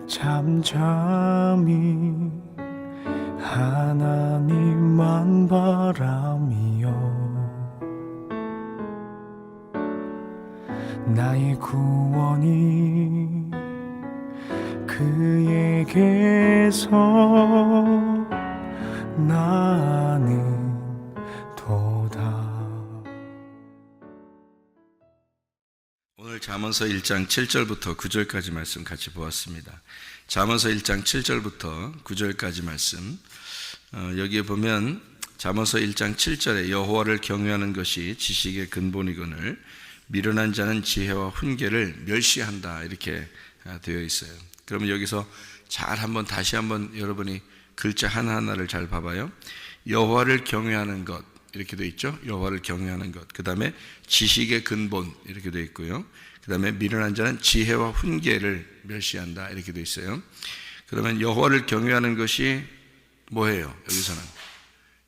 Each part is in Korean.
잠잠히 하나님만 바라며 나의 구원이 그에게서 나는 도다. 오늘 잠언서 1장 7절부터 9절까지 말씀 같이 보았습니다. 잠언서 1장 7절부터 9절까지 말씀, 여기에 보면 잠언서 1장 7절에 여호와를 경외하는 것이 지식의 근본이거늘 미련한 자는 지혜와 훈계를 멸시한다, 이렇게 되어 있어요. 그러면 여기서 다시 한번 여러분이 글자 하나하나를 잘 봐봐요. 여호와를 경외하는 것, 이렇게 되어 있죠. 여호와를 경외하는 것. 그 다음에 지식의 근본, 이렇게 되어 있고요. 그 다음에 미련한 자는 지혜와 훈계를 멸시한다, 이렇게 되어 있어요. 그러면 여호와를 경외하는 것이 뭐예요? 여기서는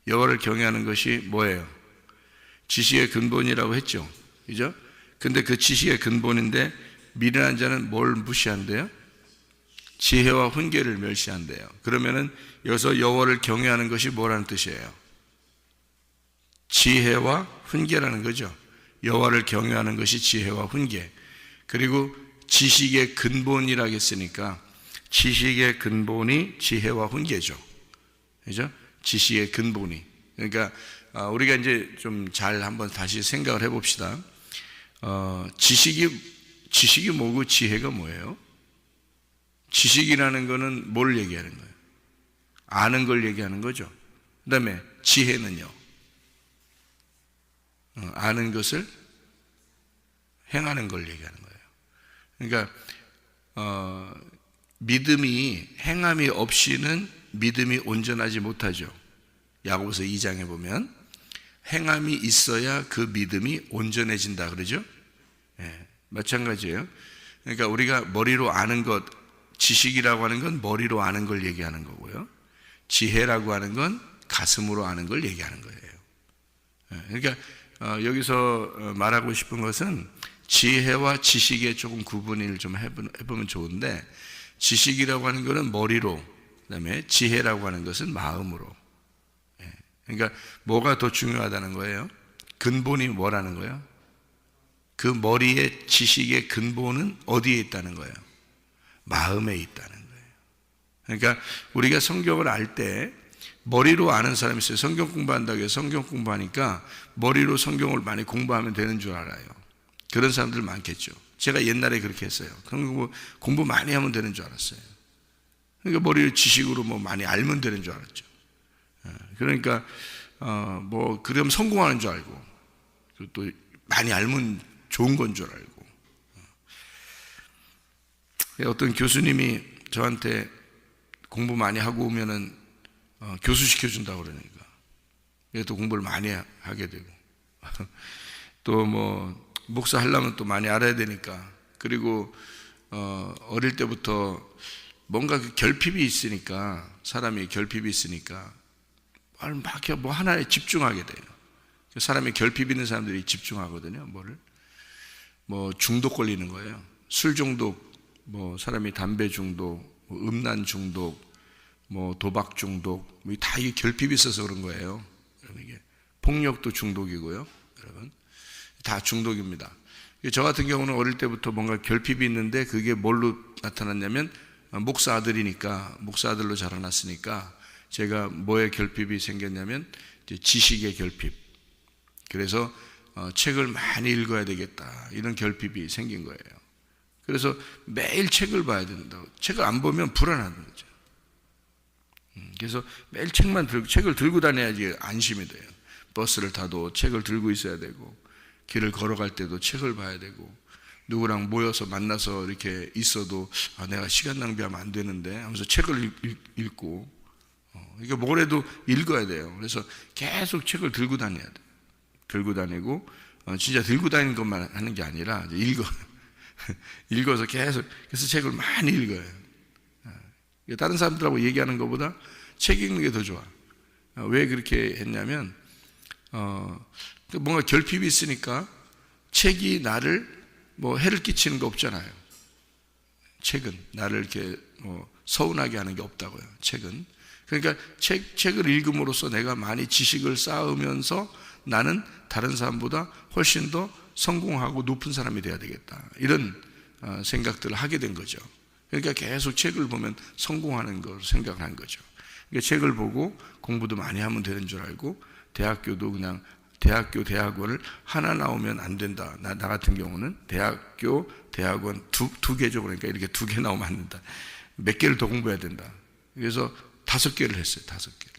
여호와를 경외하는 것이 뭐예요? 지식의 근본이라고 했죠, 그죠? 근데 그 지식의 근본인데 미련한 자는 뭘 무시한대요? 지혜와 훈계를 멸시한대요. 그러면은 여기서 여호와를 경외하는 것이 뭐라는 뜻이에요? 지혜와 훈계라는 거죠. 여호와를 경외하는 것이 지혜와 훈계. 그리고 지식의 근본이라고 했으니까 지식의 근본이 지혜와 훈계죠. 그죠? 지식의 근본이. 그러니까 우리가 이제 좀 잘 한번 다시 생각을 해봅시다. 지식이 뭐고 지혜가 뭐예요? 지식이라는 거는 뭘 얘기하는 거예요? 아는 걸 얘기하는 거죠. 그 다음에 지혜는요, 아는 것을 행하는 걸 얘기하는 거예요. 그러니까 믿음이 행함이 없이는 믿음이 온전하지 못하죠. 야고보서 2장에 보면 행함이 있어야 그 믿음이 온전해진다 그러죠. 예, 마찬가지예요. 그러니까 우리가 머리로 아는 것, 지식이라고 하는 건 머리로 아는 걸 얘기하는 거고요, 지혜라고 하는 건 가슴으로 아는 걸 얘기하는 거예요. 예, 그러니까 여기서 말하고 싶은 것은 지혜와 지식의 조금 구분을 좀 해보면 좋은데, 지식이라고 하는 것은 머리로, 그 다음에 지혜라고 하는 것은 마음으로. 그러니까 뭐가 더 중요하다는 거예요? 근본이 뭐라는 거예요? 그 머리의 지식의 근본은 어디에 있다는 거예요? 마음에 있다는 거예요. 그러니까 우리가 성경을 알 때 머리로 아는 사람이 있어요. 성경 공부한다고 해서 성경 공부하니까 머리로 성경을 많이 공부하면 되는 줄 알아요. 그런 사람들 많겠죠. 제가 옛날에 그렇게 했어요. 공부 많이 하면 되는 줄 알았어요. 그러니까 머리를 지식으로 많이 알면 되는 줄 알았죠. 그러니까 그럼 성공하는 줄 알고, 또 많이 알면 좋은 건 줄 알고. 어떤 교수님이 저한테 공부 많이 하고 오면은 교수 시켜준다고 그러니까 또 공부를 많이 하게 되고 또 목사 하려면 또 많이 알아야 되니까, 그리고 어릴 때부터 뭔가 그 결핍이 있으니까, 사람이 결핍이 있으니까 뭐 하나에 집중하게 돼요. 사람이 결핍 있는 사람들이 집중하거든요. 중독 걸리는 거예요. 술 중독, 사람이 담배 중독, 음란 중독, 도박 중독, 다 이게 결핍이 있어서 그런 거예요. 여러분, 이게 폭력도 중독이고요. 여러분, 다 중독입니다. 저 같은 경우는 어릴 때부터 뭔가 결핍이 있는데, 그게 뭘로 나타났냐면, 목사 아들이니까, 목사 아들로 자라났으니까, 제가 뭐에 결핍이 생겼냐면 지식의 결핍. 그래서 책을 많이 읽어야 되겠다, 이런 결핍이 생긴 거예요. 그래서 매일 책을 봐야 된다고. 책을 안 보면 불안한 거죠. 그래서 매일 책을 들고 다녀야지 안심이 돼요. 버스를 타도 책을 들고 있어야 되고, 길을 걸어갈 때도 책을 봐야 되고, 누구랑 모여서 만나서 이렇게 있어도 내가 시간 낭비하면 안 되는데 하면서 책을 읽고, 이게 뭐래도 읽어야 돼요. 그래서 계속 책을 들고 다녀야 돼요. 들고 다니고, 진짜 들고 다니는 것만 하는 게 아니라 읽어서 계속, 그래서 책을 많이 읽어요. 다른 사람들하고 얘기하는 것보다 책 읽는 게 더 좋아. 왜 그렇게 했냐면, 뭔가 결핍이 있으니까 책이 나를 해를 끼치는 거 없잖아요. 책은 나를 이렇게 서운하게 하는 게 없다고요. 책은. 그러니까 책을 읽음으로써 내가 많이 지식을 쌓으면서 나는 다른 사람보다 훨씬 더 성공하고 높은 사람이 돼야 되겠다, 이런 생각들을 하게 된 거죠. 그러니까 계속 책을 보면 성공하는 걸 생각을 한 거죠. 그러니까 책을 보고 공부도 많이 하면 되는 줄 알고, 대학교도 그냥 대학원을 하나 나오면 안 된다. 나 같은 경우는 대학원 두 개죠. 그러니까 이렇게 2개 나오면 안 된다. 몇 개를 더 공부해야 된다. 그래서 5개를 했어요. 5개를.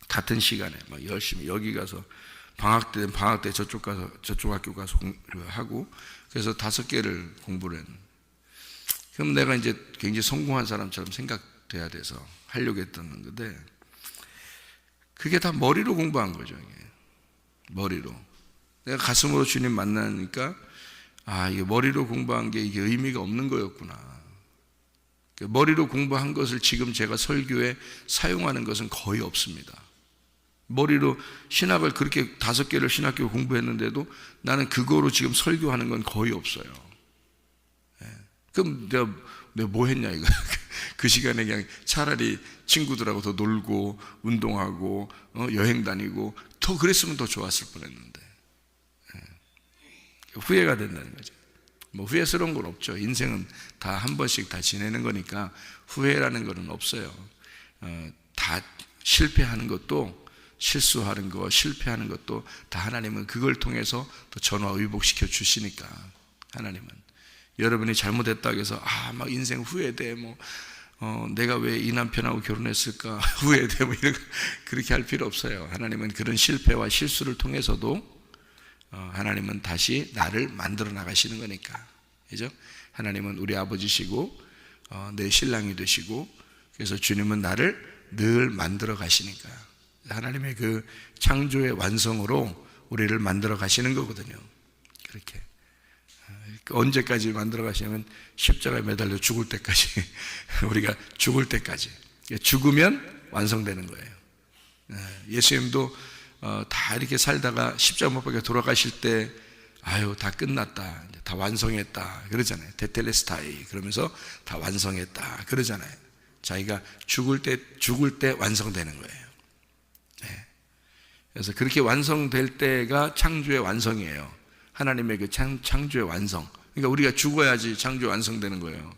같은 시간에 막 열심히 여기 가서 방학 때 저쪽 학교 가서 하고, 그래서 5개를 공부를 했는데, 그럼 내가 이제 굉장히 성공한 사람처럼 생각돼야 돼서 하려고 했던 건데, 그게 다 머리로 공부한 거죠. 이게. 머리로. 내가 가슴으로 주님 만나니까, 이게 머리로 공부한 게 이게 의미가 없는 거였구나. 머리로 공부한 것을 지금 제가 설교에 사용하는 것은 거의 없습니다. 머리로 신학을 그렇게 5개를 신학교 공부했는데도 나는 그거로 지금 설교하는 건 거의 없어요. 그럼 내가 뭐 했냐 이거. 그 시간에 그냥 차라리 친구들하고 더 놀고 운동하고 여행 다니고 더 그랬으면 더 좋았을 뻔했는데, 후회가 된다는 거죠. 뭐 후회스러운 건 없죠. 인생은 다 한 번씩 다 지내는 거니까 후회라는 거는 없어요. 다 실패하는 것도, 실수하는 거, 실패하는 것도 다 하나님은 그걸 통해서 또 전화위복시켜 주시니까. 하나님은 여러분이 잘못했다고 해서 막 인생 후회돼, 내가 왜 이 남편하고 결혼했을까 후회돼, 이런 그렇게 할 필요 없어요. 하나님은 그런 실패와 실수를 통해서도 하나님은 다시 나를 만들어 나가시는 거니까. 그죠? 하나님은 우리 아버지시고 내 신랑이 되시고, 그래서 주님은 나를 늘 만들어 가시니까. 하나님의 그 창조의 완성으로 우리를 만들어 가시는 거거든요. 그렇게. 언제까지 만들어 가시냐면 십자가에 매달려 죽을 때까지. 우리가 죽을 때까지. 죽으면 완성되는 거예요. 예수님도 다 이렇게 살다가 십자가 못 박혀 돌아가실 때 다 끝났다, 다 완성했다 그러잖아요. 테텔레스타이 그러면서 다 완성했다 그러잖아요. 자기가 죽을 때 완성되는 거예요. 그래서 그렇게 완성될 때가 창조의 완성이에요. 하나님의 그 창조의 완성. 그러니까 우리가 죽어야지 창조 완성되는 거예요.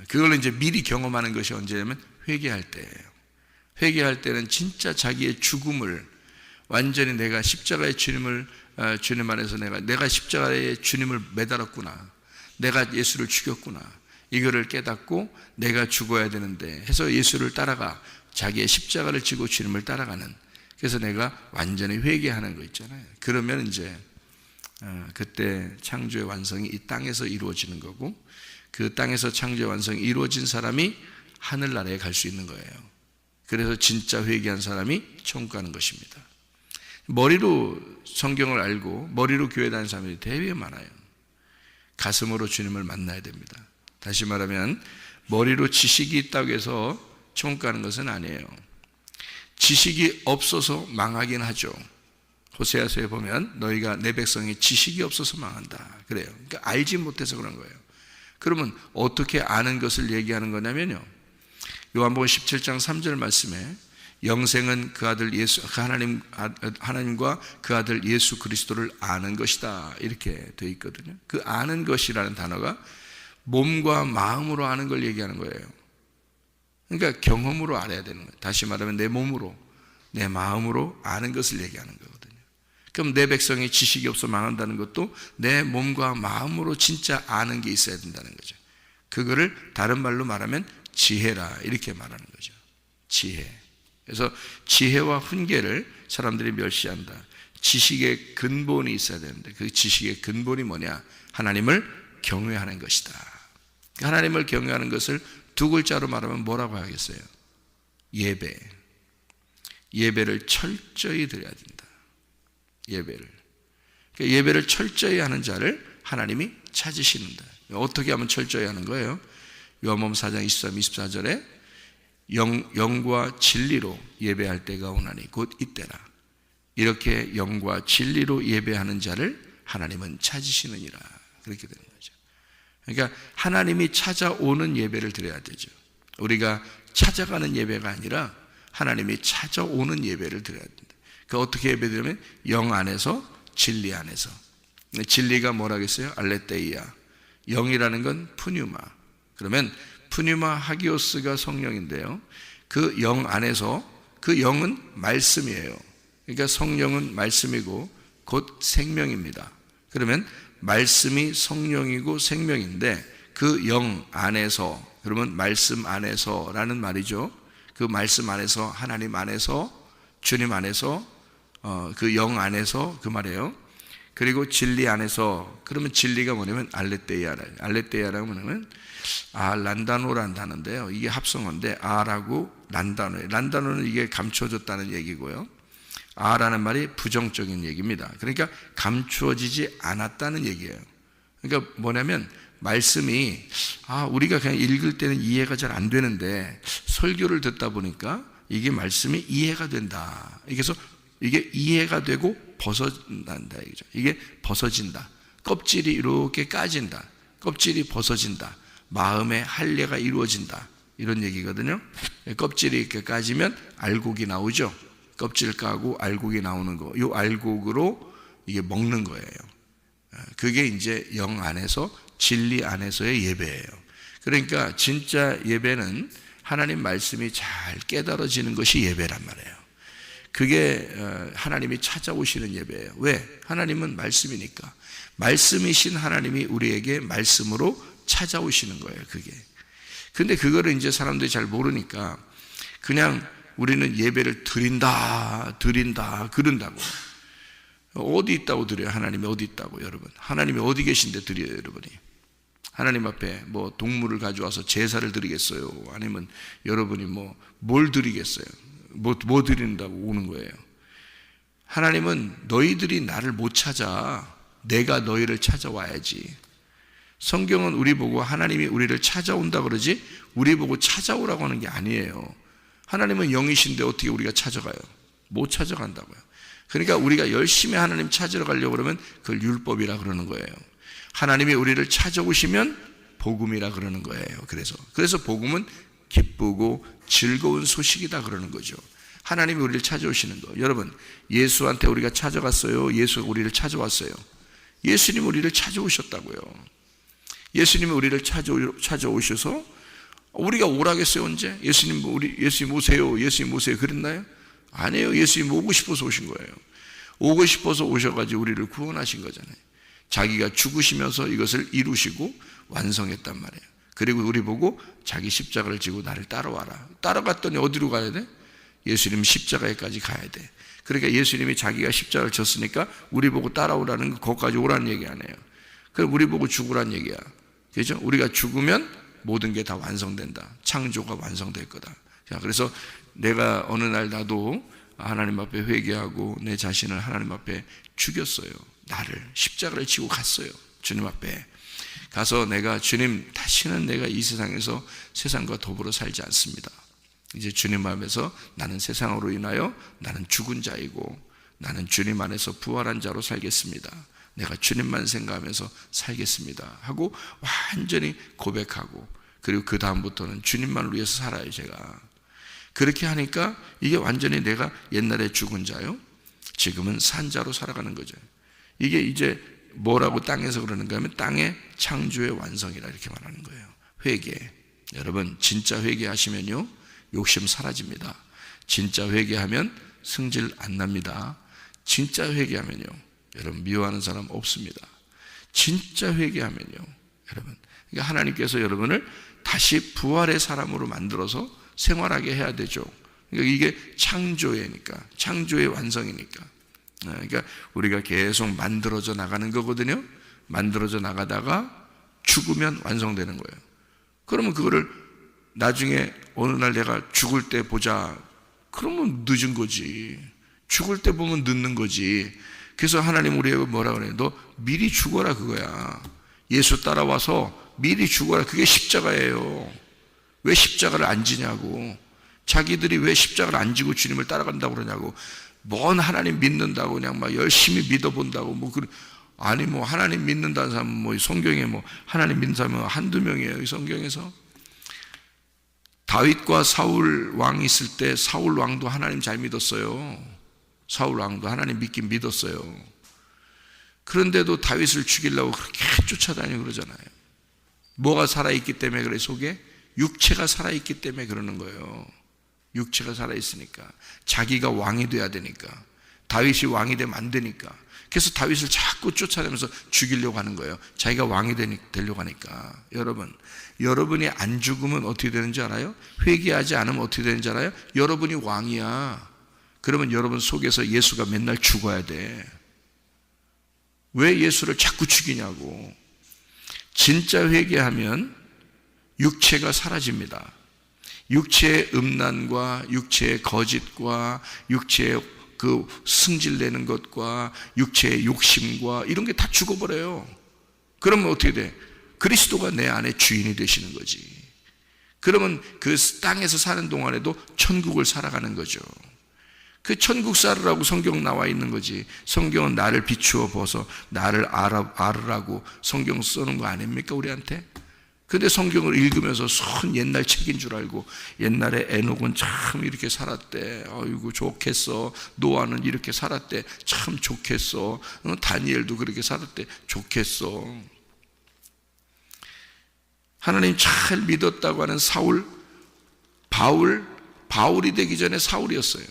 그걸 이제 미리 경험하는 것이 언제냐면 회개할 때예요. 회개할 때는 진짜 자기의 죽음을 완전히 내가 십자가의 주님 안에서 내가 십자가의 주님을 매달았구나, 내가 예수를 죽였구나, 이거를 깨닫고 내가 죽어야 되는데 해서 예수를 따라가 자기의 십자가를 지고 주님을 따라가는, 그래서 내가 완전히 회개하는 거 있잖아요. 그러면 이제 그때 창조의 완성이 이 땅에서 이루어지는 거고, 그 땅에서 창조의 완성이 이루어진 사람이 하늘나라에 갈 수 있는 거예요. 그래서 진짜 회개한 사람이 천국 가는 것입니다. 머리로 성경을 알고 머리로 교회 다니는 사람들이 되게 많아요. 가슴으로 주님을 만나야 됩니다. 다시 말하면 머리로 지식이 있다고 해서 천국 가는 것은 아니에요. 지식이 없어서 망하긴 하죠. 호세아서에 보면 너희가 내 백성이 지식이 없어서 망한다 그래요. 그러니까 알지 못해서 그런 거예요. 그러면 어떻게 아는 것을 얘기하는 거냐면요, 요한복음 17장 3절 말씀에 영생은 그 아들 예수, 하나님과 그 아들 예수 그리스도를 아는 것이다 이렇게 되어 있거든요. 그 아는 것이라는 단어가 몸과 마음으로 아는 걸 얘기하는 거예요. 그러니까 경험으로 알아야 되는 거예요. 다시 말하면 내 몸으로, 내 마음으로 아는 것을 얘기하는 거거든요. 그럼 내 백성이 지식이 없어 망한다는 것도 내 몸과 마음으로 진짜 아는 게 있어야 된다는 거죠. 그거를 다른 말로 말하면 지혜라 이렇게 말하는 거죠. 지혜. 그래서 지혜와 훈계를 사람들이 멸시한다. 지식의 근본이 있어야 되는데 그 지식의 근본이 뭐냐? 하나님을 경외하는 것이다. 하나님을 경외하는 것을 2글자로 말하면 뭐라고 하겠어요? 예배. 예배를 철저히 드려야 된다. 예배를. 그러니까 예배를 철저히 하는 자를 하나님이 찾으시는다. 어떻게 하면 철저히 하는 거예요? 요한복음 4장 23, 24절에 영과 진리로 예배할 때가 오나니 곧 이때라. 이렇게 영과 진리로 예배하는 자를 하나님은 찾으시느니라. 그렇게 되는 거죠. 그러니까 하나님이 찾아오는 예배를 드려야 되죠. 우리가 찾아가는 예배가 아니라 하나님이 찾아오는 예배를 드려야 된다. 그 어떻게 예배드리면 영 안에서, 진리 안에서. 진리가 뭐라겠어요? 알레테이아. 영이라는 건 푸뉴마. 그러면 푸뉴마 하기오스가 성령인데요. 그 영 안에서, 그 영은 말씀이에요. 그러니까 성령은 말씀이고 곧 생명입니다. 그러면 말씀이 성령이고 생명인데 그 영 안에서, 그러면 말씀 안에서라는 말이죠. 그 말씀 안에서, 하나님 안에서, 주님 안에서, 그 영 안에서 그 말이에요. 그리고 진리 안에서, 그러면 진리가 뭐냐면 알레테이아라. 알레테이아라고 뭐냐면 란다노라는 단어인데요. 이게 합성어인데 아라고 란다노예요. 란다노는 이게 감춰졌다는 얘기고요. 아라는 말이 부정적인 얘기입니다. 그러니까 감추어지지 않았다는 얘기예요. 그러니까 뭐냐면 말씀이 우리가 그냥 읽을 때는 이해가 잘 안 되는데 설교를 듣다 보니까 이게 말씀이 이해가 된다. 그래서 이게 이해가 되고 벗어난다 이거죠. 이게 벗어진다. 껍질이 이렇게 까진다. 껍질이 벗어진다. 마음의 할례가 이루어진다. 이런 얘기거든요. 껍질이 이렇게 까지면 알곡이 나오죠. 껍질 까고 알곡이 나오는 거. 이 알곡으로 이게 먹는 거예요. 그게 이제 영 안에서, 진리 안에서의 예배예요. 그러니까 진짜 예배는 하나님 말씀이 잘 깨달아지는 것이 예배란 말이에요. 그게 하나님이 찾아오시는 예배예요. 왜? 하나님은 말씀이니까. 말씀이신 하나님이 우리에게 말씀으로 찾아오시는 거예요. 그게. 근데 그거를 이제 사람들이 잘 모르니까 그냥 우리는 예배를 드린다 그런다고. 어디 있다고 드려요? 하나님이 어디 있다고 여러분? 하나님이 어디 계신데 드려요 여러분이? 하나님 앞에 뭐 동물을 가져와서 제사를 드리겠어요? 아니면 여러분이 뭘 드리겠어요? 뭐 드린다고 오는 거예요? 하나님은 너희들이 나를 못 찾아. 내가 너희를 찾아와야지. 성경은 우리 보고 하나님이 우리를 찾아온다 그러지 우리 보고 찾아오라고 하는 게 아니에요. 하나님은 영이신데 어떻게 우리가 찾아가요? 못 찾아간다고요. 그러니까 우리가 열심히 하나님 찾으러 가려고 그러면 그걸 율법이라 그러는 거예요. 하나님이 우리를 찾아오시면 복음이라 그러는 거예요. 그래서 복음은 기쁘고 즐거운 소식이다 그러는 거죠. 하나님이 우리를 찾아오시는 거. 여러분, 예수한테 우리가 찾아갔어요? 예수가 우리를 찾아왔어요? 예수님이 우리를 찾아오셨다고요. 예수님이 우리를 찾아오셔서 우리가 오라겠어요? 언제? 예수님 오세요 그랬나요? 아니에요. 예수님 오고 싶어서 오신 거예요. 오고 싶어서 오셔가지고 우리를 구원하신 거잖아요. 자기가 죽으시면서 이것을 이루시고 완성했단 말이에요. 그리고 우리 보고 자기 십자가를 지고 나를 따라와라. 따라갔더니 어디로 가야 돼? 예수님 십자가에까지 가야 돼. 그러니까 예수님이 자기가 십자가를 졌으니까 우리 보고 따라오라는 거, 거기까지 오라는 얘기 아니에요. 그럼 우리 보고 죽으라는 얘기야. 그죠? 우리가 죽으면 모든 게 다 완성된다. 창조가 완성될 거다. 자, 그래서 내가 어느 날 나도 하나님 앞에 회개하고 내 자신을 하나님 앞에 죽였어요. 나를 십자가를 지고 갔어요. 주님 앞에 가서 내가 주님, 다시는 내가 이 세상에서 세상과 더불어 살지 않습니다. 이제 주님 앞에서 나는 세상으로 인하여 나는 죽은 자이고 나는 주님 안에서 부활한 자로 살겠습니다. 내가 주님만 생각하면서 살겠습니다 하고 완전히 고백하고, 그리고 그 다음부터는 주님만을 위해서 살아요. 제가 그렇게 하니까 이게 완전히 내가 옛날에 죽은 자요, 지금은 산 자로 살아가는 거죠. 이게 이제 뭐라고 땅에서 그러는가 하면 땅의 창조의 완성이라 이렇게 말하는 거예요. 회개. 여러분, 진짜 회개하시면요 욕심 사라집니다. 진짜 회개하면 승질 안 납니다. 진짜 회개하면요 여러분 미워하는 사람 없습니다. 진짜 회개하면요 여러분, 그러니까 하나님께서 여러분을 다시 부활의 사람으로 만들어서 생활하게 해야 되죠. 그러니까 이게 창조회니까, 창조의 완성이니까. 그러니까 우리가 계속 만들어져 나가는 거거든요. 만들어져 나가다가 죽으면 완성되는 거예요. 그러면 그거를 나중에 어느 날 내가 죽을 때 보자, 그러면 늦은 거지. 죽을 때 보면 늦는 거지. 그래서 하나님 우리에게 뭐라 그래요? 너 미리 죽어라 그거야. 예수 따라와서 미리 죽어라. 그게 십자가예요. 왜 십자가를 안 지냐고. 자기들이 왜 십자가를 안 지고 주님을 따라간다고 그러냐고. 먼 하나님 믿는다고 그냥 막 열심히 믿어본다고 아니 뭐 하나님 믿는다는 사람은 뭐 성경에 뭐 하나님 믿는 사람은 한두 명이에요. 이 성경에서 다윗과 사울 왕이 있을 때 사울 왕도 하나님 잘 믿었어요. 사울 왕도 하나님 믿긴 믿었어요. 그런데도 다윗을 죽이려고 그렇게 쫓아다니고 그러잖아요. 뭐가 살아있기 때문에 그래? 속에 육체가 살아있기 때문에 그러는 거예요. 육체가 살아있으니까 자기가 왕이 돼야 되니까, 다윗이 왕이 되면 안 되니까. 그래서 다윗을 자꾸 쫓아내면서 죽이려고 하는 거예요. 자기가 왕이 되려고 하니까. 여러분이 안 죽으면 어떻게 되는지 알아요? 회개하지 않으면 어떻게 되는지 알아요? 여러분이 왕이야. 그러면 여러분 속에서 예수가 맨날 죽어야 돼. 왜 예수를 자꾸 죽이냐고. 진짜 회개하면 육체가 사라집니다. 육체의 음란과 육체의 거짓과 육체의 그 승질내는 것과 육체의 욕심과 이런 게 다 죽어버려요. 그러면 어떻게 돼? 그리스도가 내 안에 주인이 되시는 거지. 그러면 그 땅에서 사는 동안에도 천국을 살아가는 거죠. 그 천국 살으라고 성경 나와 있는 거지. 성경은 나를 비추어 보소, 나를 알으라고 성경 쓰는 거 아닙니까 우리한테? 근데 성경을 읽으면서 손 옛날 책인 줄 알고, 옛날에 에녹은 참 이렇게 살았대, 아이고 좋겠어, 노아는 이렇게 살았대, 참 좋겠어, 다니엘도 그렇게 살았대, 좋겠어. 하나님 잘 믿었다고 하는 사울, 바울이 되기 전에 사울이었어요.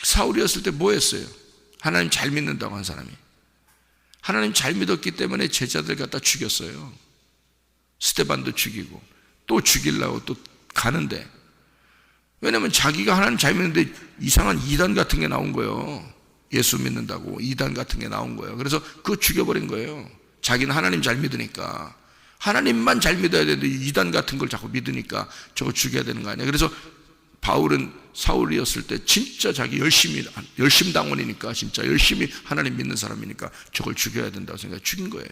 사울이었을 때 뭐 했어요? 하나님 잘 믿는다고 한 사람이. 하나님 잘 믿었기 때문에 제자들 갖다 죽였어요. 스데반도 죽이고 또 죽이려고 또 가는데, 왜냐하면 자기가 하나님 잘 믿는데 이상한 이단 같은 게 나온 거예요. 예수 믿는다고 이단 같은 게 나온 거예요. 그래서 그거 죽여버린 거예요. 자기는 하나님 잘 믿으니까, 하나님만 잘 믿어야 되는데 이단 같은 걸 자꾸 믿으니까 저거 죽여야 되는 거 아니야. 그래서 바울은 사울이었을 때 진짜 자기 열심당원이니까, 진짜 열심히 하나님 믿는 사람이니까 저걸 죽여야 된다고 생각해 죽인 거예요.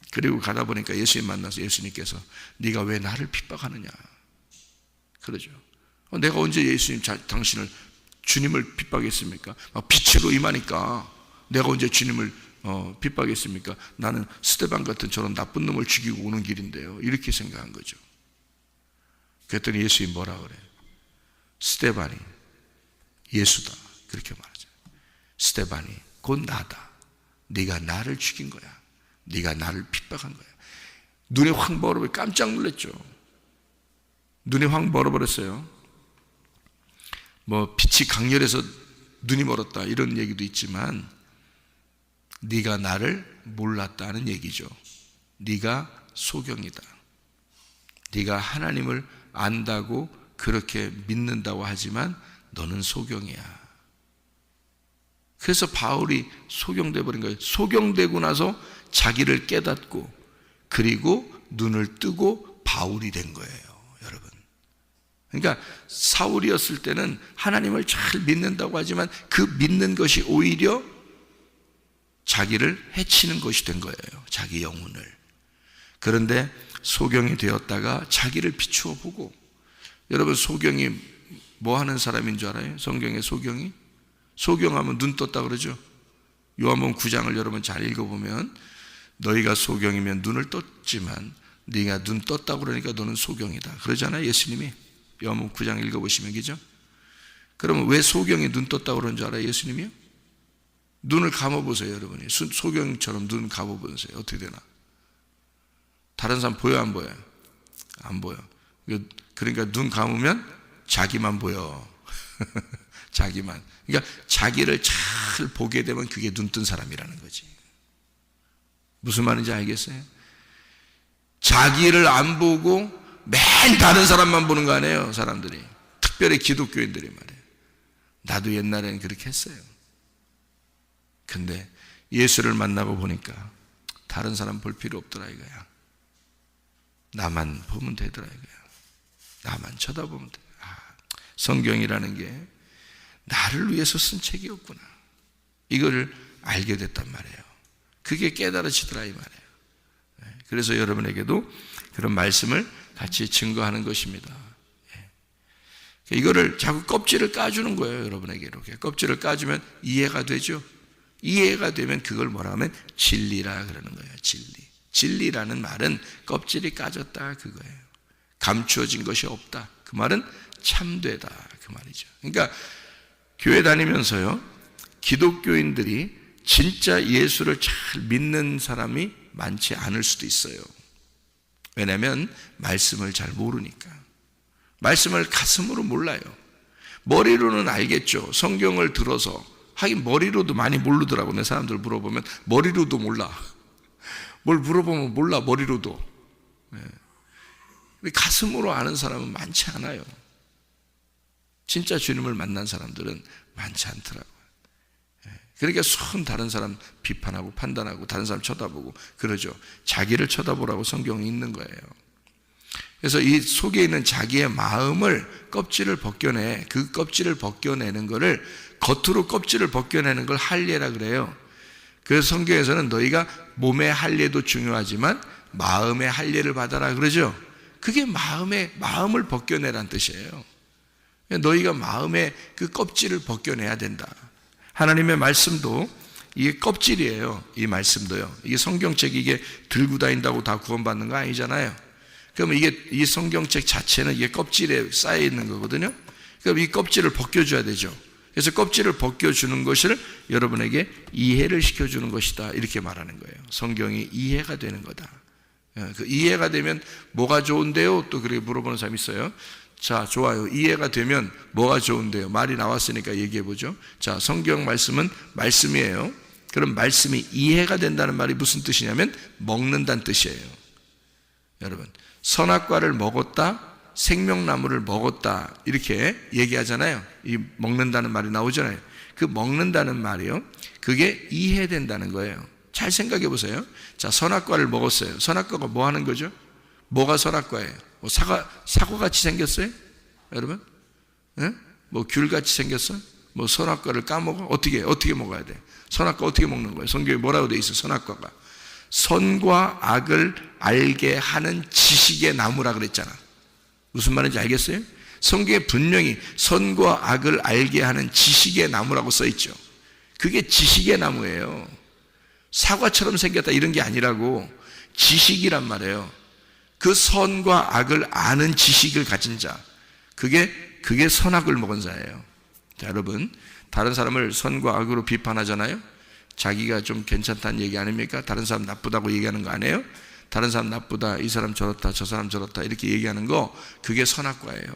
그리고 가다 보니까 예수님 만나서 예수님께서 네가 왜 나를 핍박하느냐 그러죠. 내가 언제 당신을 주님을 핍박했습니까? 빛으로 임하니까 내가 언제 주님을 핍박했습니까? 나는 스데반 같은 저런 나쁜 놈을 죽이고 오는 길인데요. 이렇게 생각한 거죠. 그랬더니 예수님이 뭐라 그래요? 스데반이 예수다 그렇게 말하죠. 스데반이 곧 나다. 네가 나를 죽인 거야. 네가 나를 핍박한 거야. 눈이 확 멀어버려. 깜짝 놀랐죠. 눈이 확 멀어버렸어요. 뭐 빛이 강렬해서 눈이 멀었다 이런 얘기도 있지만, 네가 나를 몰랐다는 얘기죠. 네가 소경이다. 네가 하나님을 안다고 그렇게 믿는다고 하지만 너는 소경이야. 그래서 바울이 소경돼 버린 거예요. 소경되고 나서 자기를 깨닫고, 그리고 눈을 뜨고 바울이 된 거예요, 여러분. 그러니까 사울이었을 때는 하나님을 잘 믿는다고 하지만 그 믿는 것이 오히려 자기를 해치는 것이 된 거예요, 자기 영혼을. 그런데 소경이 되었다가 자기를 비추어 보고, 여러분 소경이 뭐 하는 사람인 줄 알아요? 성경의 소경이? 소경하면 눈 떴다 그러죠. 요한복음 9장을 여러분 잘 읽어보면, 너희가 소경이면 눈을 떴지만 네가 눈 떴다고 그러니까 너는 소경이다 그러잖아요, 예수님이. 요한복음 9장 읽어보시면, 그죠? 그러면 왜 소경이 눈 떴다고 그러는 줄 알아요, 예수님이요? 눈을 감아보세요, 여러분이. 소경처럼 눈 감아보세요. 어떻게 되나? 다른 사람 보여, 안 보여요? 안 보여. 그러니까 눈 감으면 자기만 보여. 자기만. 그러니까 자기를 잘 보게 되면 그게 눈 뜬 사람이라는 거지. 무슨 말인지 알겠어요? 자기를 안 보고 매일 다른 사람만 보는 거 아니에요, 사람들이. 특별히 기독교인들이 말이에요. 나도 옛날에는 그렇게 했어요. 근데 예수를 만나고 보니까 다른 사람 볼 필요 없더라 이거야. 나만 보면 되더라 이거야. 나만 쳐다보면 돼. 성경이라는 게 나를 위해서 쓴 책이었구나. 이거를 알게 됐단 말이에요. 그게 깨달아지더라 이 말이에요. 그래서 여러분에게도 그런 말씀을 같이 증거하는 것입니다. 이거를 자꾸 껍질을 까주는 거예요, 여러분에게. 이렇게 껍질을 까주면 이해가 되죠. 이해가 되면 그걸 뭐라 하면 진리라 그러는 거예요. 진리. 진리라는 말은 껍질이 까졌다 그거예요. 감추어진 것이 없다. 그 말은 참되다 그 말이죠. 그러니까 교회 다니면서요, 기독교인들이 진짜 예수를 잘 믿는 사람이 많지 않을 수도 있어요. 왜냐하면 말씀을 잘 모르니까. 말씀을 가슴으로 몰라요. 머리로는 알겠죠. 성경을 들어서. 하긴 머리로도 많이 모르더라고. 내 사람들 물어보면 머리로도 몰라. 뭘 물어보면 몰라, 머리로도. 네. 가슴으로 아는 사람은 많지 않아요. 진짜 주님을 만난 사람들은 많지 않더라고요. 그러니까 손 다른 사람 비판하고 판단하고 다른 사람 쳐다보고 그러죠. 자기를 쳐다보라고 성경이 있는 거예요. 그래서 이 속에 있는 자기의 마음을 껍질을 벗겨내, 그 껍질을 벗겨내는 거를, 겉으로 껍질을 벗겨내는 걸 할례라 그래요. 그래서 성경에서는 너희가 몸의 할례도 중요하지만 마음의 할례를 받아라 그러죠. 그게 마음을 벗겨내란 뜻이에요. 너희가 마음의 그 껍질을 벗겨내야 된다. 하나님의 말씀도 이게 껍질이에요. 이 말씀도요. 이게 성경책이 이게 들고 다닌다고 다 구원받는 거 아니잖아요. 그럼 이 성경책 자체는 이게 껍질에 쌓여 있는 거거든요. 그럼 이 껍질을 벗겨줘야 되죠. 그래서 껍질을 벗겨주는 것을 여러분에게 이해를 시켜주는 것이다. 이렇게 말하는 거예요. 성경이 이해가 되는 거다. 그 이해가 되면 뭐가 좋은데요? 또 그렇게 물어보는 사람이 있어요. 자, 좋아요. 이해가 되면 뭐가 좋은데요? 말이 나왔으니까 얘기해 보죠. 자, 성경 말씀은 말씀이에요. 그럼 말씀이 이해가 된다는 말이 무슨 뜻이냐면 먹는다는 뜻이에요. 여러분, 선악과를 먹었다, 생명나무를 먹었다 이렇게 얘기하잖아요. 이 먹는다는 말이 나오잖아요. 그 먹는다는 말이요, 그게 이해된다는 거예요. 잘 생각해 보세요. 자, 선악과를 먹었어요. 선악과가 뭐 하는 거죠? 뭐가 선악과예요? 뭐 사과같이 생겼어요? 여러분? 예? 뭐 귤같이 생겼어요? 뭐 선악과를 까먹어? 어떻게 먹어야 돼? 선악과 어떻게 먹는 거예요? 성경에 뭐라고 돼 있어요? 선악과가 선과 악을 알게 하는 지식의 나무라 그랬잖아. 무슨 말인지 알겠어요? 성경에 분명히 선과 악을 알게 하는 지식의 나무라고 써 있죠. 그게 지식의 나무예요. 사과처럼 생겼다 이런 게 아니라고, 지식이란 말이에요. 그 선과 악을 아는 지식을 가진 자, 그게 선악을 먹은 자예요. 자, 여러분, 다른 사람을 선과 악으로 비판하잖아요. 자기가 좀 괜찮다는 얘기 아닙니까? 다른 사람 나쁘다고 얘기하는 거 아니에요? 다른 사람 나쁘다, 이 사람 저렇다, 저 사람 저렇다 이렇게 얘기하는 거, 그게 선악과예요.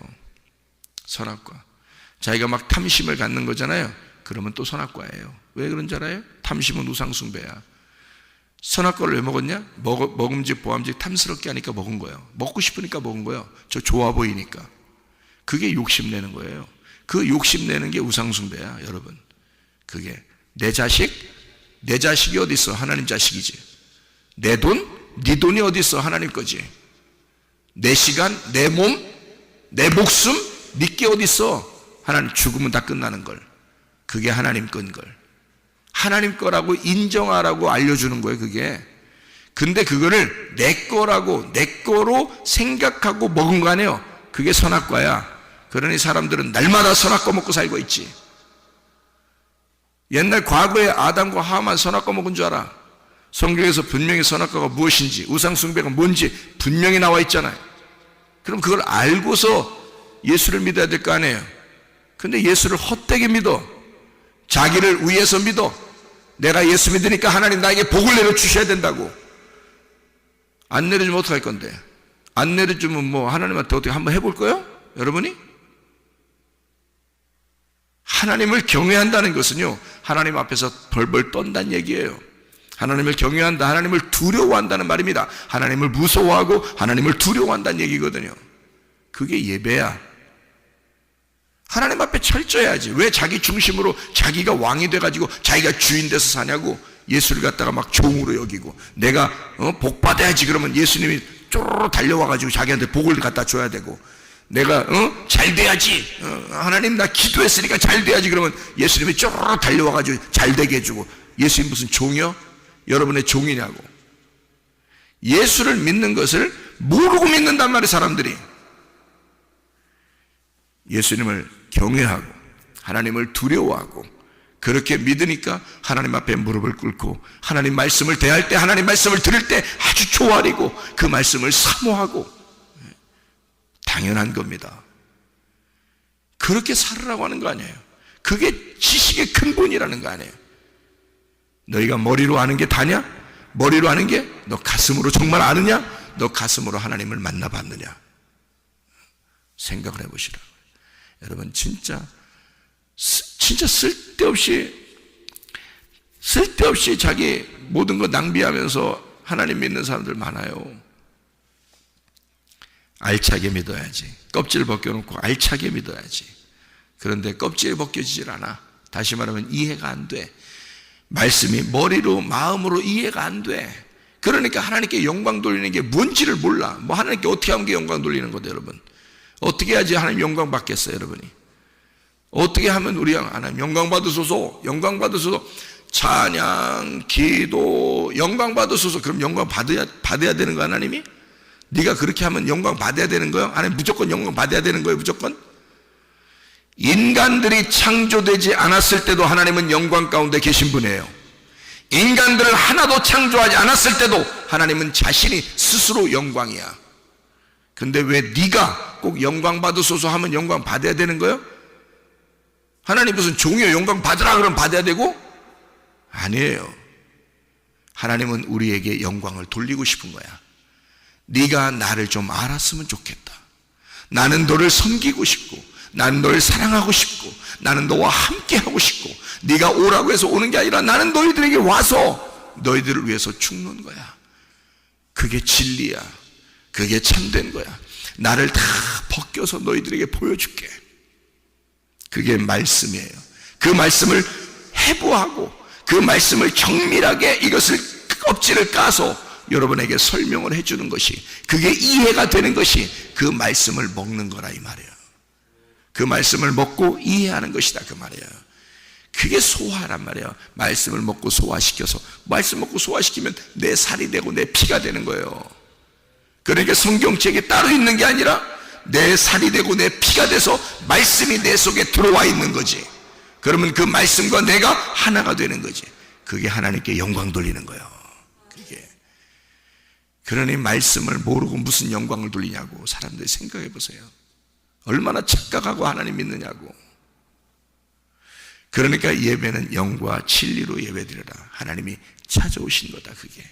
선악과. 자기가 막 탐심을 갖는 거잖아요. 그러면 또 선악과예요. 왜 그런 줄 알아요? 탐심은 우상숭배야. 선악과를 왜 먹었냐? 먹음직 보암직 탐스럽게 하니까 먹은 거예요. 먹고 싶으니까 먹은 거예요. 저 좋아 보이니까. 그게 욕심내는 거예요. 그 욕심내는 게 우상숭배야, 여러분. 그게 내 자식이 어디 있어? 하나님 자식이지. 내 돈, 네 돈이 어디 있어? 하나님 거지. 내 시간, 내 몸, 내 목숨, 네게 어디 있어? 하나님. 죽으면 다 끝나는 걸. 그게 하나님 건 걸. 하나님 거라고 인정하라고 알려주는 거예요, 그게. 근데 그거를 내 거라고, 내 거로 생각하고 먹은 거 아니에요? 그게 선악과야. 그러니 사람들은 날마다 선악과 먹고 살고 있지. 옛날 과거에 아담과 하와만 선악과 먹은 줄 알아. 성경에서 분명히 선악과가 무엇인지, 우상숭배가 뭔지 분명히 나와 있잖아요. 그럼 그걸 알고서 예수를 믿어야 될 거 아니에요. 근데 예수를 헛되게 믿어. 자기를 위해서 믿어. 내가 예수 믿으니까 하나님 나에게 복을 내려주셔야 된다고. 안 내려주면 어떡할 건데? 안 내려주면 뭐 하나님한테 어떻게 한번 해볼 거예요? 여러분이? 하나님을 경외한다는 것은요, 하나님 앞에서 벌벌 떤다는 얘기예요. 하나님을 경외한다, 하나님을 두려워한다는 말입니다. 하나님을 무서워하고 하나님을 두려워한다는 얘기거든요. 그게 예배야. 하나님 앞에 철저해야지. 왜 자기 중심으로 자기가 왕이 돼가지고 자기가 주인 돼서 사냐고. 예수를 갖다가 막 종으로 여기고, 내가 복 받아야지 그러면 예수님이 쪼르르 달려와가지고 자기한테 복을 갖다 줘야 되고, 내가 잘 돼야지, 하나님 나 기도했으니까 잘 돼야지 그러면 예수님이 쪼르르 달려와가지고 잘 되게 해주고. 예수님 무슨 종이요? 여러분의 종이냐고. 예수를 믿는 것을 모르고 믿는단 말이에요, 사람들이. 예수님을 경외하고 하나님을 두려워하고 그렇게 믿으니까 하나님 앞에 무릎을 꿇고 하나님 말씀을 대할 때, 하나님 말씀을 들을 때 아주 조아리고 그 말씀을 사모하고, 당연한 겁니다. 그렇게 살으라고 하는 거 아니에요. 그게 지식의 근본이라는 거 아니에요. 너희가 머리로 아는 게 다냐? 머리로 아는 게 너 가슴으로 정말 아느냐? 너 가슴으로 하나님을 만나봤느냐? 생각을 해보시라고요. 여러분, 진짜 쓸데없이 자기 모든 거 낭비하면서 하나님 믿는 사람들 많아요. 알차게 믿어야지. 껍질 벗겨놓고 알차게 믿어야지. 그런데 껍질이 벗겨지질 않아. 다시 말하면 이해가 안 돼. 말씀이 머리로 마음으로 이해가 안 돼. 그러니까 하나님께 영광 돌리는 게 뭔지를 몰라. 뭐 하나님께 어떻게 하면 영광 돌리는 건데, 여러분? 어떻게 해야지 하나님 영광 받겠어요, 여러분이? 어떻게 하면 우리 하나님 영광 받으소서, 영광 받으소서, 찬양, 기도, 영광 받으소서. 그럼 영광 받아야 되는 거 하나님이? 네가 그렇게 하면 영광 받아야 되는 거야? 하나님 무조건 영광 받아야 되는 거예요, 무조건? 인간들이 창조되지 않았을 때도 하나님은 영광 가운데 계신 분이에요. 인간들을 하나도 창조하지 않았을 때도 하나님은 자신이 스스로 영광이야. 근데 왜 네가 꼭 영광 받으소서 하면 영광 받아야 되는 거예요? 하나님 무슨 종이요, 영광 받으라 그러면 받아야 되고? 아니에요. 하나님은 우리에게 영광을 돌리고 싶은 거야. 네가 나를 좀 알았으면 좋겠다. 나는 너를 섬기고 싶고, 나는 너를 사랑하고 싶고, 나는 너와 함께 하고 싶고, 네가 오라고 해서 오는 게 아니라 나는 너희들에게 와서 너희들을 위해서 죽는 거야. 그게 진리야. 그게 참된 거야. 나를 다 벗겨서 너희들에게 보여줄게. 그게 말씀이에요. 그 말씀을 해부하고 그 말씀을 정밀하게 이것을 껍질을 까서 여러분에게 설명을 해주는 것이, 그게 이해가 되는 것이 그 말씀을 먹는 거라 이 말이에요. 그 말씀을 먹고 이해하는 것이다 그 말이에요. 그게 소화란 말이에요. 말씀을 먹고 소화시켜서, 말씀 먹고 소화시키면 내 살이 되고 내 피가 되는 거예요. 그러니까 성경책에 따로 있는 게 아니라 내 살이 되고 내 피가 돼서 말씀이 내 속에 들어와 있는 거지. 그러면 그 말씀과 내가 하나가 되는 거지. 그게 하나님께 영광 돌리는 거예요. 그게. 그러니 말씀을 모르고 무슨 영광을 돌리냐고 사람들이 생각해 보세요. 얼마나 착각하고 하나님 믿느냐고. 그러니까 예배는 영과 진리로 예배드려라. 하나님이 찾아오신 거다 그게.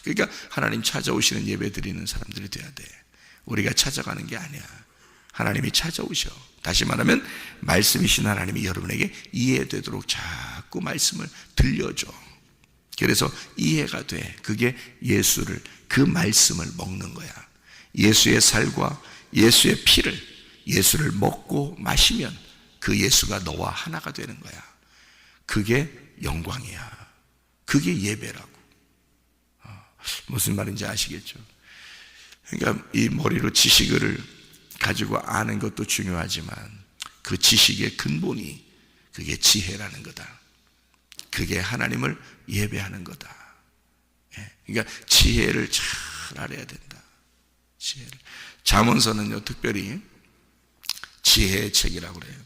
그러니까 하나님 찾아오시는 예배 드리는 사람들이 돼야 돼. 우리가 찾아가는 게 아니야. 하나님이 찾아오셔. 다시 말하면 말씀이신 하나님이 여러분에게 이해되도록 자꾸 말씀을 들려줘. 그래서 이해가 돼. 그게 예수를, 그 말씀을 먹는 거야. 예수의 살과 예수의 피를, 예수를 먹고 마시면 그 예수가 너와 하나가 되는 거야. 그게 영광이야. 그게 예배라고. 무슨 말인지 아시겠죠? 그러니까 이 머리로 지식을 가지고 아는 것도 중요하지만 그 지식의 근본이 그게 지혜라는 거다. 그게 하나님을 예배하는 거다. 그러니까 지혜를 잘 알아야 된다. 지혜를. 잠언서는요, 특별히 지혜의 책이라고 그래요.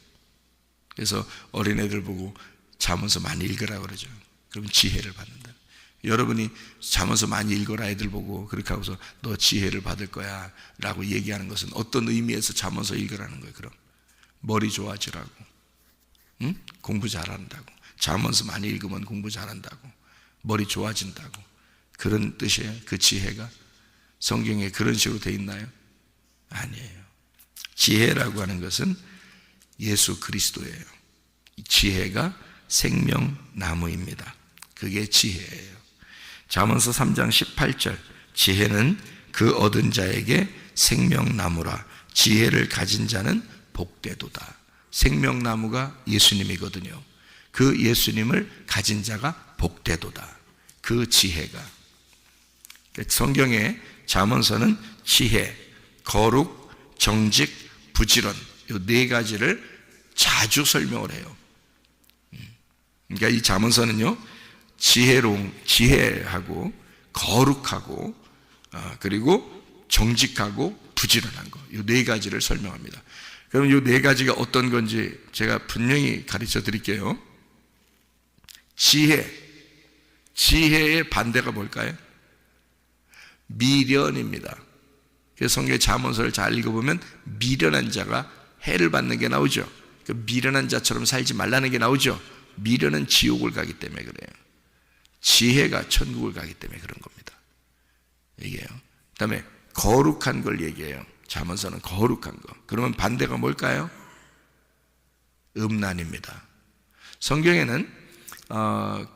그래서 어린애들 보고 잠언서 많이 읽으라고 그러죠. 그러면 지혜를 받는다. 여러분이 잠언서 많이 읽어라 애들 보고 그렇게 하고서 너 지혜를 받을 거야 라고 얘기하는 것은 어떤 의미에서 잠언서 읽으라는 거예요? 그럼 머리 좋아지라고, 응? 공부 잘한다고, 잠언서 많이 읽으면 공부 잘한다고, 머리 좋아진다고, 그런 뜻이에요. 그 지혜가 성경에 그런 식으로 돼 있나요? 아니에요. 지혜라고 하는 것은 예수 그리스도예요. 지혜가 생명나무입니다. 그게 지혜예요. 잠언서 3장 18절, 지혜는 그 얻은 자에게 생명나무라. 지혜를 가진 자는 복되도다. 생명나무가 예수님이거든요. 그 예수님을 가진 자가 복되도다. 그 지혜가. 성경에 잠언서는 지혜, 거룩, 정직, 부지런, 이 네 가지를 자주 설명을 해요. 그러니까 이 잠언서는요, 지혜하고 거룩하고 그리고 정직하고 부지런한 거, 이 네 가지를 설명합니다. 그럼 이 네 가지가 어떤 건지 제가 분명히 가르쳐 드릴게요. 지혜의 반대가 뭘까요? 미련입니다. 그래서 성경의 잠언서를 잘 읽어보면 미련한 자가 해를 받는 게 나오죠. 그 미련한 자처럼 살지 말라는 게 나오죠. 미련은 지옥을 가기 때문에 그래요. 지혜가 천국을 가기 때문에 그런 겁니다. 얘기해요. 그 다음에 거룩한 걸 얘기해요. 잠언서는 거룩한 거. 그러면 반대가 뭘까요? 음란입니다. 성경에는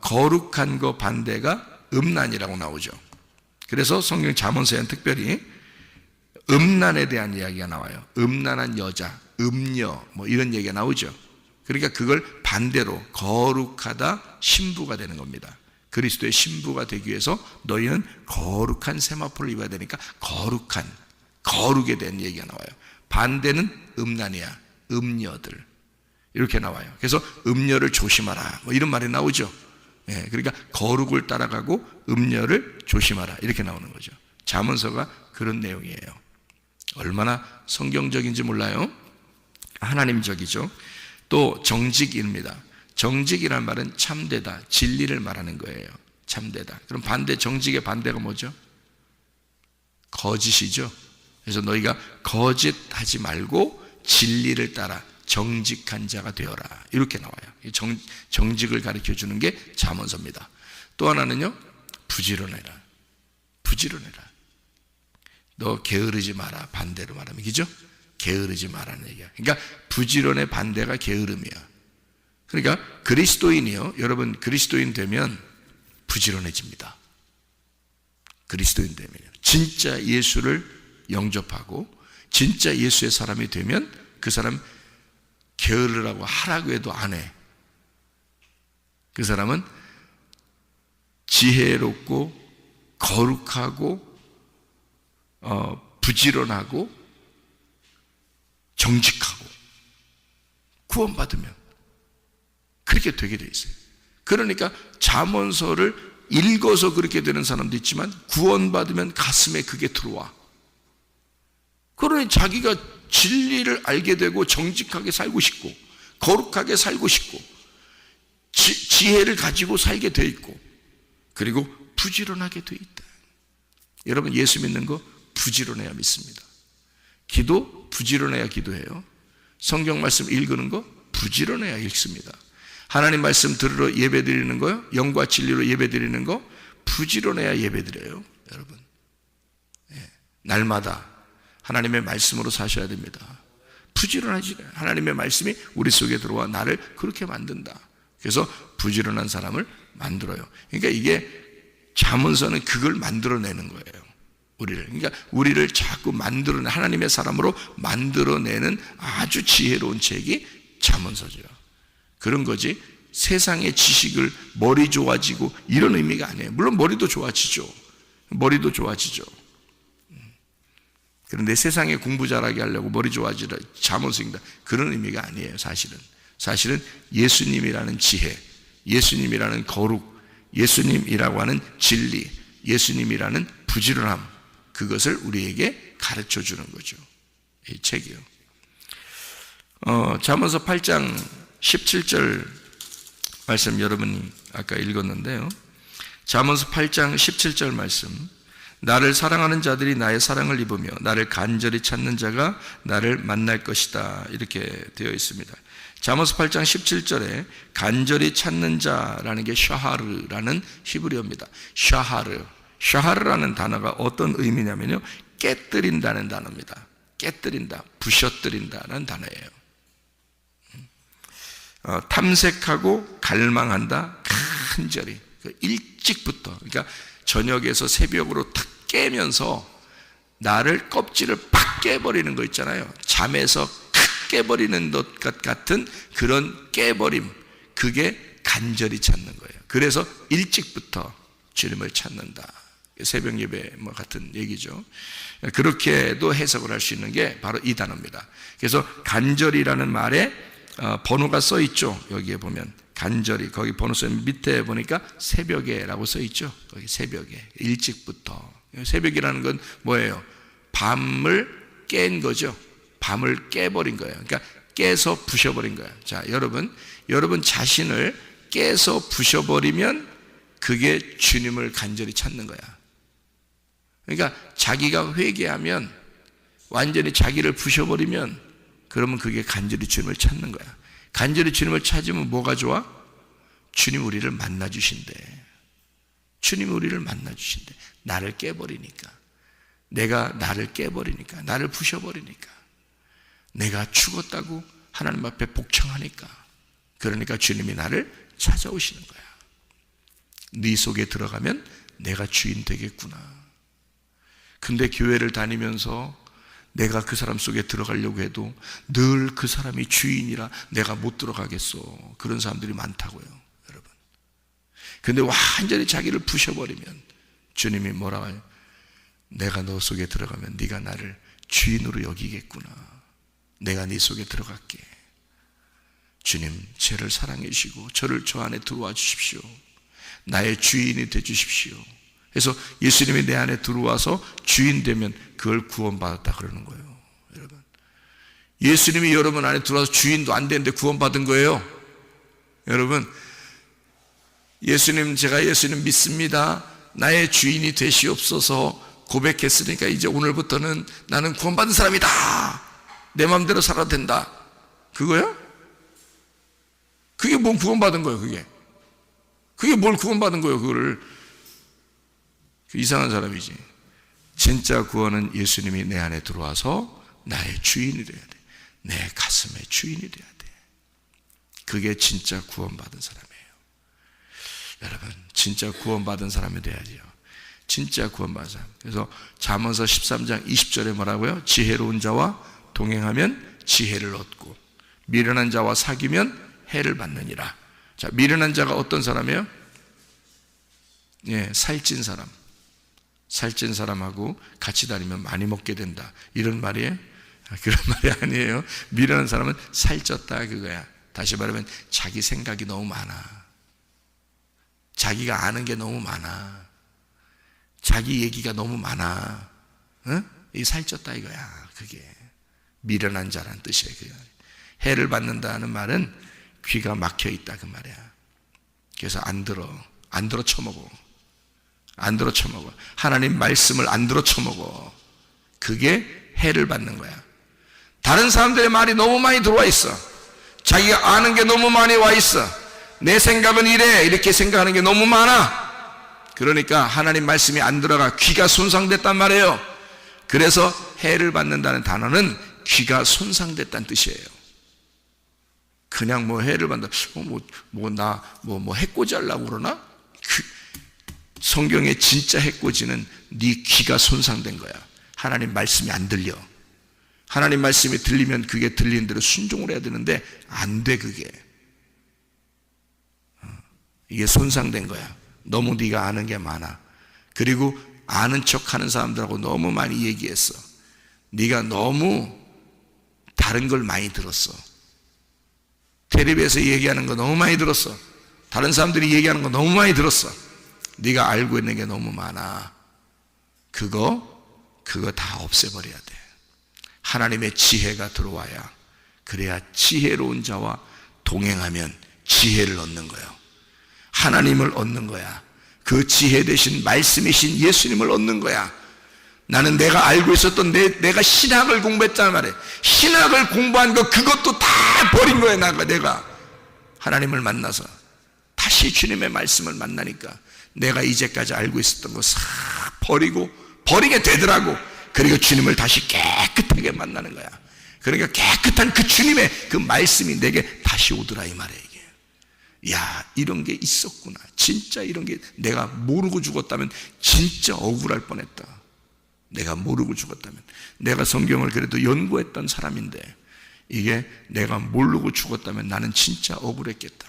거룩한 거 반대가 음란이라고 나오죠. 그래서 성경 잠언서에는 특별히 음란에 대한 이야기가 나와요. 음란한 여자, 음녀 뭐 이런 얘기가 나오죠. 그러니까 그걸 반대로 거룩하다 신부가 되는 겁니다. 그리스도의 신부가 되기 위해서 너희는 거룩한 세마포를 입어야 되니까 거룩에 대한 얘기가 나와요. 반대는 음란이야. 음녀들 이렇게 나와요. 그래서 음녀를 조심하라 뭐 이런 말이 나오죠. 예, 그러니까 거룩을 따라가고 음녀를 조심하라 이렇게 나오는 거죠. 잠언서가 그런 내용이에요. 얼마나 성경적인지 몰라요. 하나님적이죠. 또 정직입니다. 정직이라는 말은 참되다, 진리를 말하는 거예요. 참되다. 그럼 반대, 정직의 반대가 뭐죠? 거짓이죠. 그래서 너희가 거짓하지 말고 진리를 따라 정직한 자가 되어라 이렇게 나와요. 정직을 가르쳐 주는 게 잠언서입니다. 또 하나는요, 부지런해라. 너 게으르지 마라. 반대로 말하면 그죠? 게으르지 마라는 얘기야. 그러니까 부지런의 반대가 게으름이야. 그러니까 그리스도인이요, 여러분 그리스도인 되면 부지런해집니다. 그리스도인 되면 진짜 예수를 영접하고 진짜 예수의 사람이 되면 그 사람 게으르라고 하라고 해도 안 해. 그 사람은 지혜롭고 거룩하고 부지런하고 정직하고 구원받으면 그렇게 되게 돼 있어요. 그러니까 잠언서를 읽어서 그렇게 되는 사람도 있지만 구원받으면 가슴에 그게 들어와. 그러니 자기가 진리를 알게 되고 정직하게 살고 싶고 거룩하게 살고 싶고 지혜를 가지고 살게 돼 있고 그리고 부지런하게 돼 있다. 여러분 예수 믿는 거 부지런해야 믿습니다. 기도 부지런해야 기도해요. 성경 말씀 읽는 거 부지런해야 읽습니다. 하나님 말씀 들으러 예배 드리는 거요, 영과 진리로 예배 드리는 거 부지런해야 예배 드려요. 여러분 날마다 하나님의 말씀으로 사셔야 됩니다. 부지런하지. 하나님의 말씀이 우리 속에 들어와 나를 그렇게 만든다. 그래서 부지런한 사람을 만들어요. 그러니까 이게 잠언서는 그걸 만들어내는 거예요. 그러니까 우리를 자꾸 하나님의 사람으로 만들어내는 아주 지혜로운 책이 잠언서죠. 그런 거지 세상의 지식을 머리 좋아지고 이런 의미가 아니에요. 물론 머리도 좋아지죠. 그런데 세상에 공부 잘하게 하려고 머리 좋아지라 잠언서인다 그런 의미가 아니에요. 사실은 예수님이라는 지혜, 예수님이라는 거룩, 예수님이라고 하는 진리, 예수님이라는 부지런함, 그것을 우리에게 가르쳐 주는 거죠. 이 책이요. 잠언서 8장 17절 말씀 여러분이 아까 읽었는데요. 잠언서 8장 17절 말씀. 나를 사랑하는 자들이 나의 사랑을 입으며 나를 간절히 찾는 자가 나를 만날 것이다. 이렇게 되어 있습니다. 잠언서 8장 17절에 간절히 찾는 자라는 게 샤하르라는 히브리어입니다. 샤하르라는 단어가 어떤 의미냐면요, 깨뜨린다는 단어입니다. 깨뜨린다, 부셔뜨린다는 단어예요. 탐색하고 갈망한다, 간절히 일찍부터, 그러니까 저녁에서 새벽으로 탁 깨면서 나를 껍질을 팍 깨버리는 거 있잖아요. 잠에서 탁 깨버리는 것 같은 그런 깨버림, 그게 간절히 찾는 거예요. 그래서 일찍부터 주님을 찾는다. 새벽 예배 뭐 같은 얘기죠. 그렇게도 해석을 할 수 있는 게 바로 이 단어입니다. 그래서 간절이라는 말에 번호가 써 있죠. 여기에 보면 간절히, 거기 번호서 밑에 보니까 새벽에라고 써 있죠. 거기 새벽에, 일찍부터. 새벽이라는 건 뭐예요? 밤을 깬 거죠. 밤을 깨버린 거예요. 그러니까 깨서 부셔버린 거예요. 자, 여러분 자신을 깨서 부셔버리면 그게 주님을 간절히 찾는 거야. 그러니까 자기가 회개하면, 완전히 자기를 부셔버리면, 그러면 그게 간절히 주님을 찾는 거야. 간절히 주님을 찾으면 뭐가 좋아? 주님 우리를 만나주신대. 주님 우리를 만나주신대. 나를 깨버리니까, 내가 나를 깨버리니까, 나를 부셔버리니까, 내가 죽었다고 하나님 앞에 복청하니까, 그러니까 주님이 나를 찾아오시는 거야. 네 속에 들어가면 내가 주인 되겠구나. 근데 교회를 다니면서 내가 그 사람 속에 들어가려고 해도 늘 그 사람이 주인이라 내가 못 들어가겠어. 그런 사람들이 많다고요, 여러분. 근데 완전히 자기를 부셔버리면 주님이 뭐라고 해요? 내가 너 속에 들어가면 네가 나를 주인으로 여기겠구나. 내가 네 속에 들어갈게. 주님, 죄를 사랑해 주시고 저를 저 안에 들어와 주십시오. 나의 주인이 돼 주십시오. 그래서 예수님이 내 안에 들어와서 주인 되면 그걸 구원받았다 그러는 거예요, 여러분. 예수님이 여러분 안에 들어와서 주인도 안 되는데 구원받은 거예요. 여러분, 예수님, 제가 예수님 믿습니다, 나의 주인이 되시옵소서 고백했으니까 이제 오늘부터는 나는 구원받은 사람이다, 내 마음대로 살아도 된다, 그거야? 그게 뭔 구원받은 거예요? 그게 뭘 구원받은 거예요? 그거를. 이상한 사람이지. 진짜 구원은 예수님이 내 안에 들어와서 나의 주인이 돼야 돼. 내 가슴의 주인이 돼야 돼. 그게 진짜 구원받은 사람이에요. 여러분, 진짜 구원받은 사람이 돼야지요. 진짜 구원받은 사람. 그래서 잠언서 13장 20절에 뭐라고요? 지혜로운 자와 동행하면 지혜를 얻고 미련한 자와 사귀면 해를 받느니라. 자, 미련한 자가 어떤 사람이에요? 예, 살찐 사람. 살찐 사람하고 같이 다니면 많이 먹게 된다, 이런 말이에요? 그런 말이 아니에요. 미련한 사람은 살쪘다 그거야. 다시 말하면 자기 생각이 너무 많아. 자기가 아는 게 너무 많아. 자기 얘기가 너무 많아. 응? 이 살쪘다 이거야. 그게 미련한 자란 뜻이에요. 그게. 해를 받는다는 말은 귀가 막혀 있다 그 말이야. 그래서 안 들어 쳐먹어. 안 들어 쳐먹어. 하나님 말씀을 안 들어 쳐먹어. 그게 해를 받는 거야. 다른 사람들의 말이 너무 많이 들어와 있어. 자기가 아는 게 너무 많이 와 있어. 내 생각은 이래, 이렇게 생각하는 게 너무 많아. 그러니까 하나님 말씀이 안 들어가 귀가 손상됐단 말이에요. 그래서 해를 받는다는 단어는 귀가 손상됐다는 뜻이에요. 그냥 뭐 해를 받는다, 해코지 하려고 그러나? 성경의 진짜 해코지는 네 귀가 손상된 거야. 하나님 말씀이 안 들려. 하나님 말씀이 들리면 그게 들리는 대로 순종을 해야 되는데 안 돼. 그게 이게 손상된 거야. 너무 네가 아는 게 많아. 그리고 아는 척하는 사람들하고 너무 많이 얘기했어. 네가 너무 다른 걸 많이 들었어. 텔레비에서 얘기하는 거 너무 많이 들었어. 다른 사람들이 얘기하는 거 너무 많이 들었어. 네가 알고 있는 게 너무 많아. 그거 다 없애버려야 돼. 하나님의 지혜가 들어와야, 그래야 지혜로운 자와 동행하면 지혜를 얻는 거예요. 하나님을 얻는 거야. 그 지혜 되신 말씀이신 예수님을 얻는 거야. 나는 내가 알고 있었던 내가 신학을 공부했잖아 말이야. 신학을 공부한 거 그것도 다 버린 거야. 내가 하나님을 만나서 다시 주님의 말씀을 만나니까 내가 이제까지 알고 있었던 거 싹 버리게 되더라고. 그리고 주님을 다시 깨끗하게 만나는 거야. 그러니까 깨끗한 그 주님의 그 말씀이 내게 다시 오더라 이 말이야. 이게, 야, 이런 게 있었구나. 진짜 이런 게, 내가 모르고 죽었다면 진짜 억울할 뻔했다. 내가 모르고 죽었다면. 내가 성경을 그래도 연구했던 사람인데 이게 내가 모르고 죽었다면 나는 진짜 억울했겠다.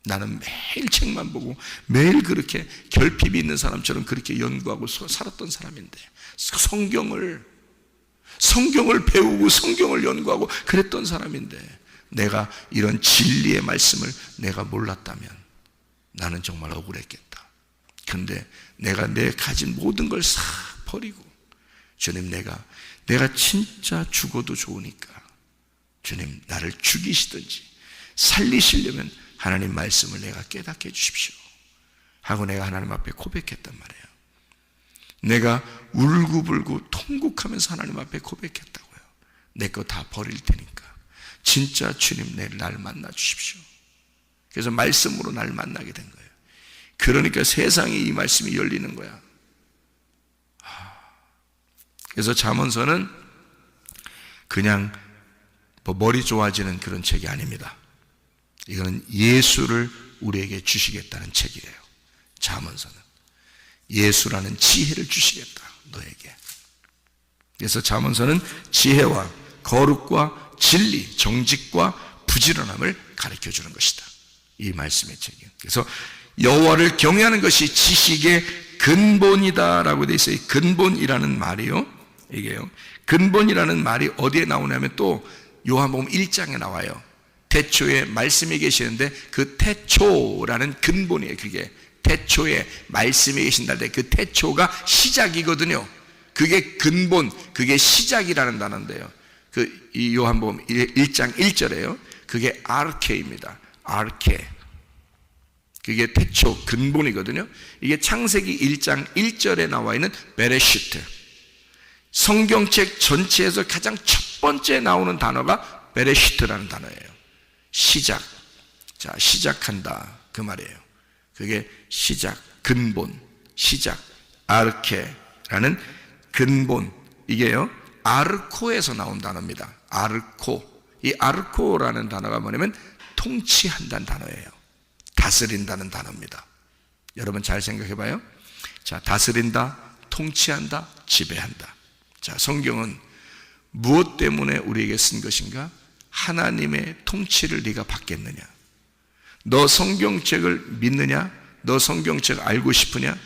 나는 매일 책만 보고 매일 그렇게 결핍이 있는 사람처럼 그렇게 연구하고 살았던 사람인데, 성경을 배우고 성경을 연구하고 그랬던 사람인데 내가 이런 진리의 말씀을 내가 몰랐다면 나는 정말 억울했겠다. 근데 내가 내 가진 모든 걸 싹 버리고, 주님, 내가 내가 진짜 죽어도 좋으니까 주님 나를 죽이시든지 살리시려면 하나님 말씀을 내가 깨닫게 해주십시오 하고 내가 하나님 앞에 고백했단 말이에요. 내가 울고불고 통곡하면서 하나님 앞에 고백했다고요. 내 거 다 버릴 테니까 진짜 주님 내일 날 만나 주십시오. 그래서 말씀으로 날 만나게 된 거예요. 그러니까 세상에 이 말씀이 열리는 거야. 그래서 잠언서는 그냥 머리 좋아지는 그런 책이 아닙니다. 이거는 예수를 우리에게 주시겠다는 책이에요. 잠언서는 예수라는 지혜를 주시겠다 너에게. 그래서 잠언서는 지혜와 거룩과 진리, 정직과 부지런함을 가르쳐 주는 것이다. 이 말씀의 책이에요. 그래서 여호와를 경외하는 것이 지식의 근본이다라고 되어 있어요. 근본이라는 말이요. 이게요. 근본이라는 말이 어디에 나오냐면 또 요한복음 1장에 나와요. 태초에 말씀이 계시는데 그 태초라는 근본이에요. 그게 태초에 말씀이 계신다 할 때 그 태초가 시작이거든요. 그게 근본, 그게 시작이라는 단어인데요. 이 요한복음 1장 1절에요. 그게 아르케입니다. 아르케. 그게 태초, 근본이거든요. 이게 창세기 1장 1절에 나와 있는 베레시트. 성경책 전체에서 가장 첫 번째 나오는 단어가 베레시트라는 단어예요. 시작. 자, 시작한다. 그 말이에요. 그게 시작, 근본, 시작. 아르케라는 근본. 이게요, 아르코에서 나온 단어입니다. 아르코. 이 아르코라는 단어가 뭐냐면 통치한다는 단어예요. 다스린다는 단어입니다. 여러분 잘 생각해 봐요. 자, 다스린다, 통치한다, 지배한다. 자, 성경은 무엇 때문에 우리에게 쓴 것인가? 하나님의 통치를 네가 받겠느냐? 너 성경책을 믿느냐? 너 성경책 알고 싶으냐?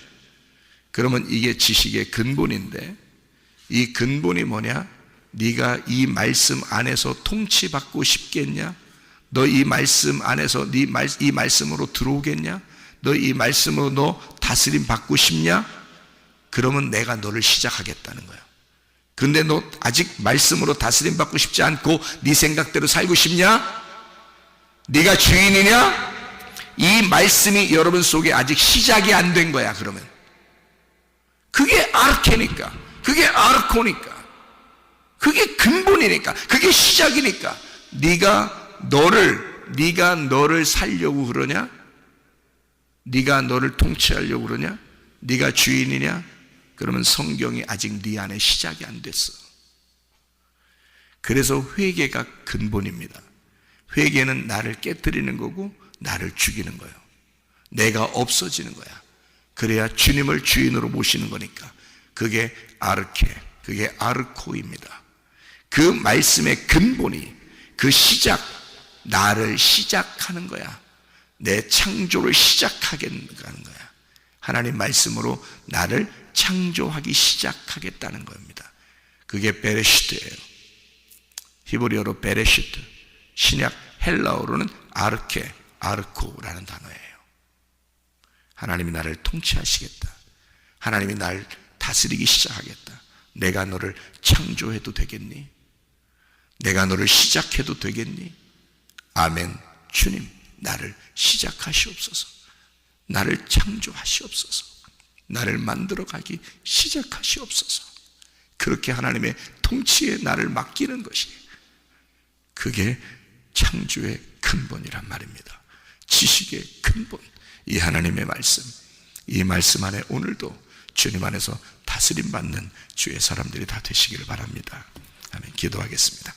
그러면 이게 지식의 근본인데, 이 근본이 뭐냐? 네가 이 말씀 안에서 통치받고 싶겠냐? 너 이 말씀 안에서 이 말씀으로 들어오겠냐? 너 이 말씀으로 너 다스림 받고 싶냐? 그러면 내가 너를 시작하겠다는 거야. 근데 너 아직 말씀으로 다스림 받고 싶지 않고 네 생각대로 살고 싶냐? 네가 주인이냐? 이 말씀이 여러분 속에 아직 시작이 안 된 거야. 그러면 그게 아르케니까, 그게 아르코니까, 그게 근본이니까, 그게 시작이니까 네가 너를 살려고 그러냐? 네가 너를 통치하려고 그러냐? 네가 주인이냐? 그러면 성경이 아직 네 안에 시작이 안 됐어. 그래서 회개가 근본입니다. 회개는 나를 깨뜨리는 거고 나를 죽이는 거예요. 내가 없어지는 거야. 그래야 주님을 주인으로 모시는 거니까. 그게 아르케, 그게 아르코입니다. 그 말씀의 근본이, 그 시작, 나를 시작하는 거야. 내 창조를 시작하겠는 거야. 하나님 말씀으로 나를 창조하기 시작하겠다는 겁니다. 그게 베레시트예요. 히브리어로 베레시트, 신약 헬라어로는 아르케, 아르코라는 단어예요. 하나님이 나를 통치하시겠다. 하나님이 나를 다스리기 시작하겠다. 내가 너를 창조해도 되겠니? 내가 너를 시작해도 되겠니? 아멘. 주님, 나를 시작하시옵소서. 나를 창조하시옵소서. 나를 만들어가기 시작하시옵소서. 그렇게 하나님의 통치에 나를 맡기는 것이, 그게 창조의 근본이란 말입니다. 지식의 근본, 이 하나님의 말씀, 이 말씀 안에 오늘도 주님 안에서 다스림 받는 주의 사람들이 다 되시기를 바랍니다. 아멘. 기도하겠습니다.